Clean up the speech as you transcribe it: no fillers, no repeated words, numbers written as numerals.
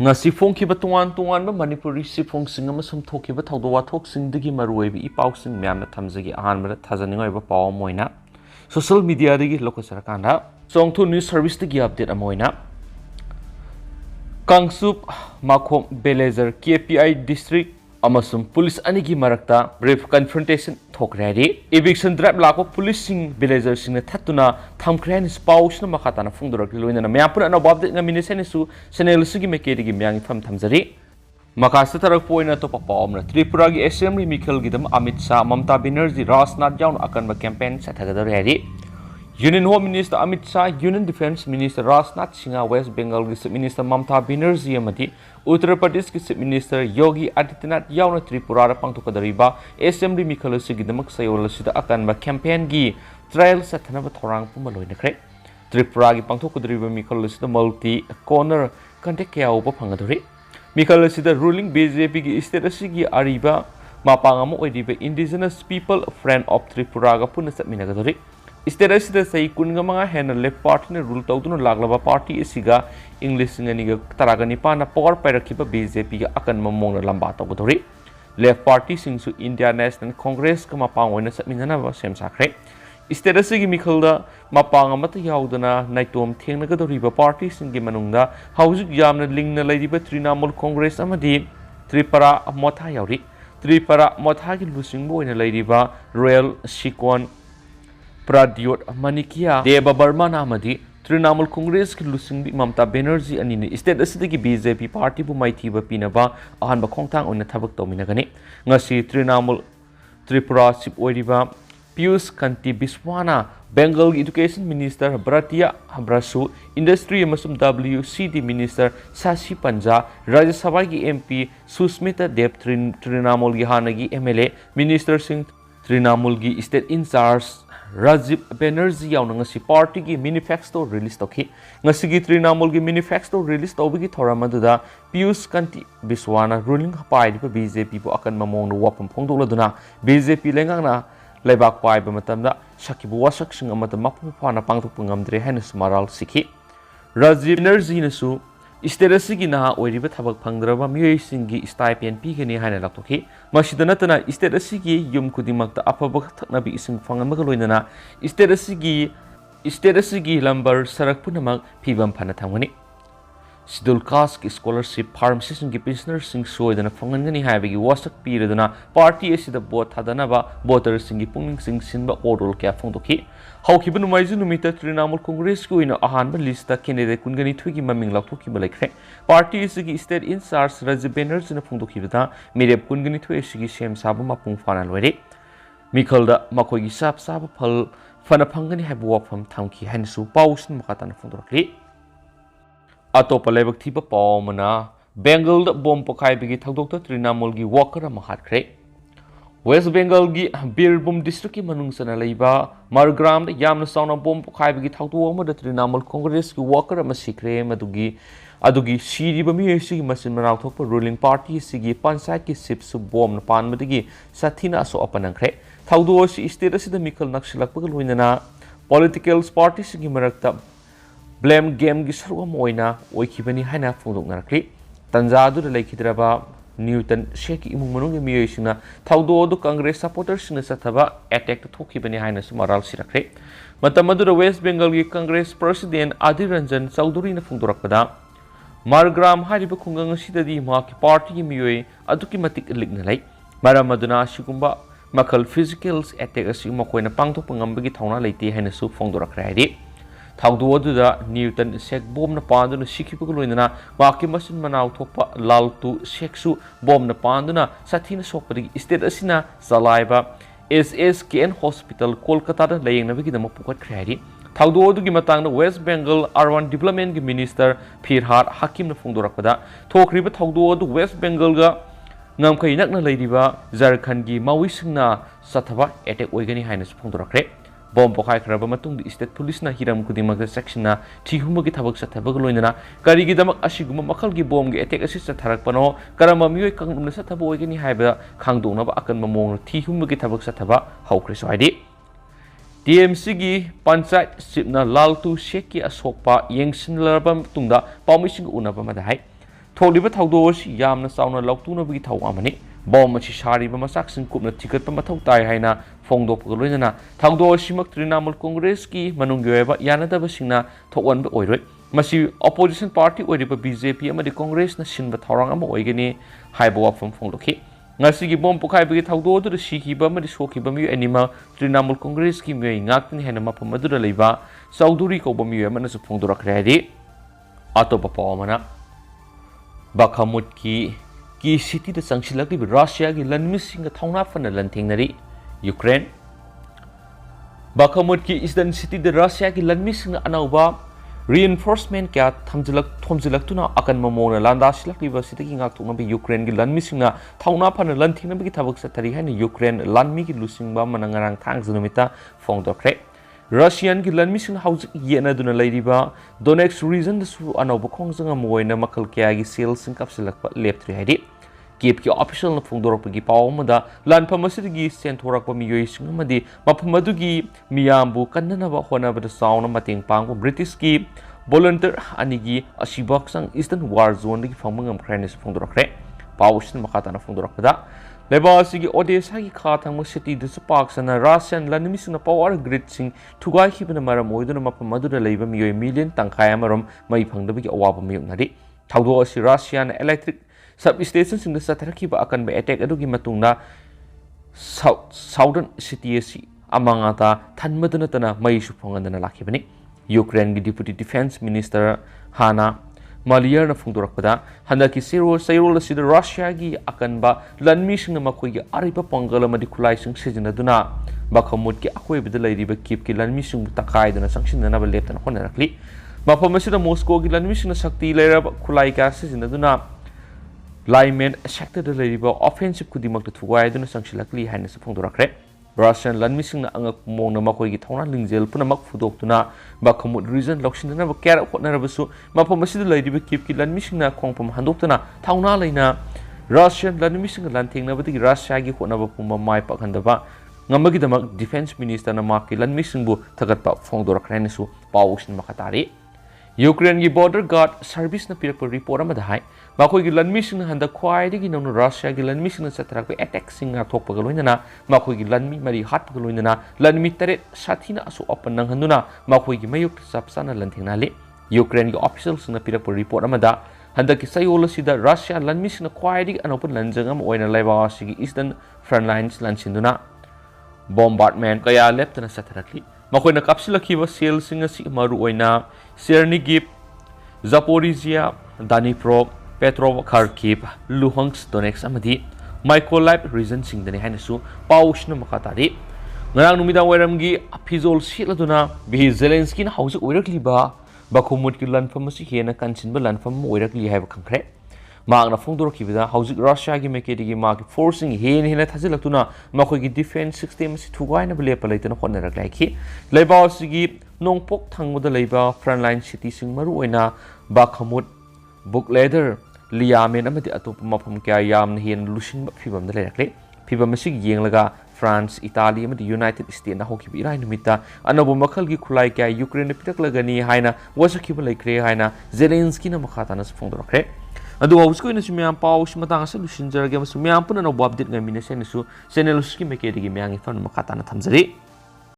ngasi phongkiba tongan manipuri sifongsinga masum thokiba thawdo wathoksingdagi maruoibi ipausing myamna thamjagi ahanbada thajaningoiba paw moina social media dagi lokasarakanda songthu news service dagi update amoina Kangchup makhom belezer KPI district amasum police anigi marakta brief confrontation thokrari eviction drive lako police sing belezer sing thatuna thamkhran spouse na makhatana phungdorak loina na myapura na babde ngamine senesu senel sugi mekeri gi myang pham thamjari makasa tarak poina to papamna tripura gi assembly mikhel gidam Amit Shah Mamta Banerjee Rajnath jaun akan campaign sathagadar hari Union Home Minister Amit Shah, Union Defense Minister Rajnath Singha, West Bengal Chief Minister Mamta Banerjee amadi Uttar Pradesh Chief Minister Yogi Adityanath yauna Tripura pangthokadariba Assembly mikhal sigidamak sayol sida akanba campaign gi trial sathanaba thorang puma loinakre Tripura gi pangthokadariba mikhal sida multi corner contact kaya upa phangadori mikhal sida ruling BJP gi state asigi ariba mapangamo oidiba indigenous people friend of Tripura ga puna satminagadori State sida sai kungamanga hen left party ne rule tawduna laglaba party isiga English ngani taragani pa na power pairakiba BJP ga akan mamong na lamba tawdori left party singsu India National Congress ka mapang oina satminana ba sem sakre State sigi mikhalda mapang amata yaudana naitom thengna ga doriba party singi manungda haujuk yamna lingna laidiba Trinamool Congress amadi Tripura motha yauri Tripura motha gi lusingbo oina laidiba Royal Sikon Pradyot Manikia Deba Burma namadi Trinamool Congress ki lusingbi Mamta Banerjee anini state asidagi BJP party bu maithiba pinaba ahanba khongthang oina thabak tawminagani ngasi Trinamool Tripura chief oiriba Piyush Kanti Biswana Bengal Education Minister Bharatiya Brasu Industry amasum WCD Minister Shashi Panja Rajya Sabha gi MP Susmita Dev Trinamool gi hanagi MLA Minister Singh Trinamool gi state in charge Rajiv Banerjee yauna ngasi party gi manifesto release tokhi ngasi gi Trinamool gi manifesto release tawbigi thoramadda Piyush Kanti Biswana ruling hapai di BJP bu akan mamong wapam phongdoladuna BJP lengangna leibak pai ba matamda sakibu wasak sing amata mapu phana pangthok ngamdre haina smaral sikhi Rajiv Banerjee nasu State gi na oiriba thabak phangdraba miyoi singi stipend pigani haina laktokhi masidana tana state gi yum kudimakta afaba thaknabi ising phangamaga loinana state gi lambar sarak punamak phibam phana thangani Scheduled caste ki scholarship pharmacist ki pensioner sing soidana phangangani haibagi wasak piradana party asida vote hadanaba voter singi pungning sing sinba orol kya phongdokhi haukiba numaiju numita Trinamool Congress ko ina ahanba lista candidate kungani thugi maming lakthoki balekre party isigi state in charge Rajiv Banerjee na phongdokhibata mirep kungani thu isigi sem saba mapung fana loire mikhalda makoigi sap saba phal fana phangani haibu wafam thamki hansu pausin makatana phongdokli Atopa lebak thiba pawmana Bengal da bom pokai bigi thakdokta Trinamool gi worker ama hatkre West Bengal gi Birbhum district ki manungsana leiba Margram da yamna sauna bom pokai bigi thakdo ama da Trinamool Congress ki worker ama sikre adugi siriba mi sigi masin manaw thokpa ruling party sigi panchayat ki sip su bom na pan madigi sathina so apanangkre thakdo si state asida mikhal naksilakpa loinana political party sigi marakta Blame game gi sarwa moina oikibani haina phungdok narakli tanjadu da laikhidraba Newton Sheki imung manung gi miyoisina thawdo du Congress supporters sina sathaba attack to thokibani haina sumaral sirakre matamadu West Bengal gi Congress President Adhir Ranjan Chowdhury na phungdorakpada Margram hariba khungang sidadi ma ki party gi miyoi aduki matik ligna lai maramaduna sigumba makhal physicals attack asi makoina pangthok pangambagi thawna leite haina su phungdorakre hari Thawdo da Newton Shek bom na panduna sikhipuga loinana waki masin manaw thokpa laltu sheksu bom na panduna sathina sokpadi state asina salaiba SSKN Hospital Kolkata da layengnabi da mapukat khari Thawdo gi matangna West Bengal Urban Development gi Minister Firhad Hakim na phongdorakpada thokriba Thawdo West Bengal ga ngamkai nakna leiriba Jharkhand gi mawisingna sathaba attack oigani haina phongdorakre Bom pokai khraba matung di state police na hiram kudimag section na thihuma gi thabak sathabag loinana kari gi damak asiguma makhal gi bom gi attack asi satharak pano karama mioi kangnumna sathaba oigani haiba khangdongna ba akan mamong thihuma gi thabak sathaba haukhre soidi TMC gi panchayat sipna laltu sheki asokpa yengsinlarba tungda pamising unaba madai थोलिबा थौदोसी यामना चावना लौतुनबगी थौ अमनि Baum असी सारिबा मसाकसिं कुपना थिगतपा मथौ ताय हाइना फोंदोकपगा लोइनना थौदोसिमक तृणमूल कांग्रेस की मनुंगी ओइबा यानदबसिंगना थोकवनबा ओइरोय मसी opposition party ओइरिबा BJP अमदि Congress न सिनबा थौरांग अमा ओइगनि हाइबा वाफम फोंदोखि ngasi gi bom pukai bagi thaudo du shi ba ma so ki ba mi anima trinamul congress ki mi ngak ni hena ma pham adu da leiba sauduri ko ba mi ma na su phong durak redi ato pa pa mana bakhamut ki city da sangsilak di russia gi lanmi sing thauna fana lan thingnari ukraine bakhamut ki eastern city da russia gi lanmi sing anauba reinforcement kya thomjilak tuna akan mamona landa silak liba sitaki ngak thukna bi ukraine gi lanmi singna thauna phana lan thingna bi thabak sa thari haini ukraine lanmi gi lusing ba manangarang thang junumita phong dokre russian gi lanmi sing hauj yena duna leiriba donetsk region su anoba khongjanga moina makal kya gi sel sing kapsilak pa leptri haidi Kiev ki official na phungdorok gi pawmada lanpham asigi sentorak pa miyoi singmadi maphamadu gi miyambu kannana ba hona ba sauna mating pangbo british ki volunteer anigi asibak sang eastern war zone gi phangmangam khrenis phungdorok re pawsin makata na phungdorok da leba asigi odessa gi kha thangma city du spark sana russian lanimi sing power grid sing thugai khibna maram oiduna maphamadu da leiba miyoi million tangkhai amarom mai phangdabi gi awaba miyok nari thaudo asi russian electric substation sing sa tharaki ba akan ba attack adu gi matungna southern city asi amanga ta thanmadana tana mai su phongandana lakhibani ukraine gi deputy defense minister hana malier na phungdorakpada handaki sayro asi da russia gi akan ba lanmi sing ma khoi gi aripa pangal amadi khulai sing sijinaduna bakhamut ki akhoi bida leiriba kip ki lanmi sing takai dana sangsinna ba leptana honarakli mafamasi da moscow gi lanmi sing sakti leiraba khulai ka sijinaduna Lyman sector da leiba offensive kudimak da thugai duna sangsilakli haina sa phongdorakre russian lanmi singna angak mongna makoi gi thawna lingjel punamak fudoktuna bakhamut region loksinna ba kera khotna rabasu mafamasi da leiba kipki lanmi singna khongpam handoktuna thawna leina russian lanmi singna lanthengna badi russia gi khotna ba pumba mai pakhandaba ngamagi damak defense minister na makki lanmi singbu thagatpa phongdorakre ne su pawusin makatari Ukraine gi border guard service na pirak report amada hai makoi gi lanmi sing handa khwai gi nonu Russia gi lanmi sing satrak pe attack sing a thok pagal hoina makoi gi lanmi mari hat pagal hoina lanmi tare sathina asu open nang handuna makoi gi mayuk sapsana lanthingna le Ukraine gi officials na pirak report amada handa ki sayol sida Russia lanmi sing khwai gi anopen lanjangam oina laiba sigi eastern front lines lansinduna bombardment kaya leptana satrakli makoi na kapsilakhiba sel sing asi maru oina Chernihiv, Zaporizhia, Dnipro, Petrov, Kharkiv, Luhansk, Donetsk amadi Mykolaiv region singdani hainasu pawsna makatari ngarang numidang wairamgi aphizol siladuna bi Zelensky na hausa oirakliba bakhumut ki lanfam asi hena kansinba lanfam oirakli haiba khangkhre magna phongdorkibida hausik Russia gi mekedi gi mag forcing hena thajilaktuna makhoi gi defense system si thugaina bele palaitana khonnarak laiki leiba sigi nongpok thangmuda leiba frontline city sing maru oina bakhamut bukleder liamen amadi atop mafam kya yamna hen lushin phibam da lerakle phibam sig yenglaga France Italy amadi United States na hoki bi rai numita anabu makhal gi khulai kya Ukraine pitaklagani haina wasakhiba laikre haina Zelensky na makhata na phongdorkre adu hausko ina sumyam paus matang sa lushin jarage sumyam puna no update ngamine senesu channel uski mekedi gi myang ifan makhata na thamjari